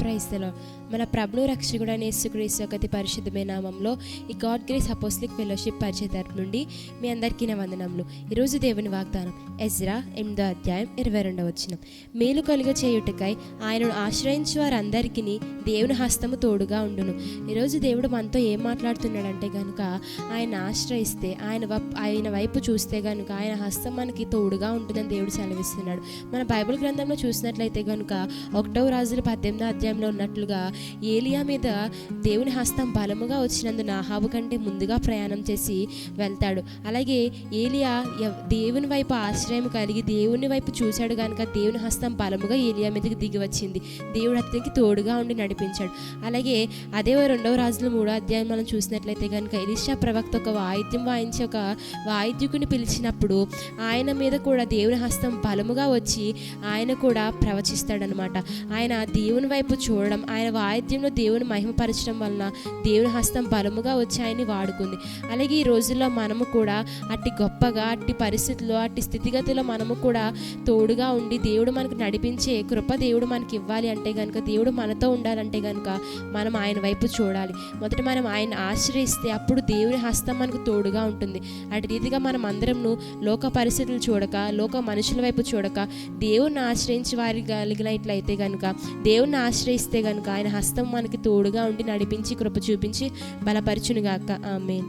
Praise the lord. మన ప్రభువు రక్షకుడైన యేసుక్రీస్తు యొక్క అతి పరిశుద్ధమైన నామంలో ఈ గాడ్ గ్రేస్ అపోస్టలిక్ ఫెలోషిప్ పరిచయ తరపు నుండి మీ అందరికీ నా వందనములు. ఈరోజు దేవుని వాగ్దానం ఎజ్రా 8వ అధ్యాయం 22వ వచనం. మేలు కలుగ చేయుటకై ఆయనను ఆశ్రయించు వారందరికీ దేవుని హస్తము తోడుగా ఉండును. ఈరోజు దేవుడు మనతో ఏం మాట్లాడుతున్నాడంటే కనుక ఆయన ఆశ్రయిస్తే, ఆయన వైపు చూస్తే కనుక ఆయన హస్తం మనకి తోడుగా ఉంటుందని దేవుడు సెలవిస్తున్నాడు. మన బైబిల్ గ్రంథంలో చూసినట్లయితే కనుక 1వ రాజుల 18వ అధ్యాయంలో ఉన్నట్లుగా ఏలియా మీద దేవుని హస్తం బలముగా వచ్చినందున అహాబు కంటే ముందుగా ప్రయాణం చేసి వెళ్తాడు. అలాగే ఏలియా దేవుని వైపు ఆశ్రయం కలిగి దేవుని వైపు చూశాడు కనుక దేవుని హస్తం బలముగా ఏలియా మీదకి దిగి వచ్చింది. దేవుడు అతనికి తోడుగా ఉండి నడిపించాడు. అలాగే అదే 2వ రాజుల 3వ అధ్యాయం మనం చూసినట్లయితే కనుక ఎలీషా ప్రవక్త ఒక వాయిద్యం వాయించి ఒక వాయిద్యుకుని పిలిచినప్పుడు ఆయన మీద కూడా దేవుని హస్తం బలముగా వచ్చి ఆయన కూడా ప్రవచిస్తాడనమాట. ఆయన దేవుని వైపు చూడడం, ఆయన వాయిద్యంలో దేవుని మహిమపరచడం వలన దేవుని హస్తం బలముగా వచ్చి ఆయన్ని వాడుకుంది. అలాగే ఈ రోజుల్లో మనము కూడా అట్టి గొప్పగా, అట్టి పరిస్థితుల్లో, అట్టి స్థితిగతిలో మనము కూడా తోడుగా ఉండి దేవుడు మనకు నడిపించే కృప దేవుడు మనకి ఇవ్వాలి అంటే కనుక, దేవుడు మనతో ఉండాలంటే కనుక మనం ఆయన వైపు చూడాలి. మొదట మనం ఆయన ఆశ్రయిస్తే అప్పుడు దేవుని హస్తం మనకు తోడుగా ఉంటుంది. అటు రీతిగా మనం అందరంను లోక పరిస్థితులు చూడక, లోక మనుషుల వైపు చూడక దేవుణ్ణి ఆశ్రయించి వారి కలిగినట్లయితే కనుక, దేవుణ్ణి ఆశ్రయిస్తే కనుక ఆయన హస్తం మనకి తోడుగా ఉండి నడిపించి కృప చూపించి బలపరచునుగాక. ఆమేన్.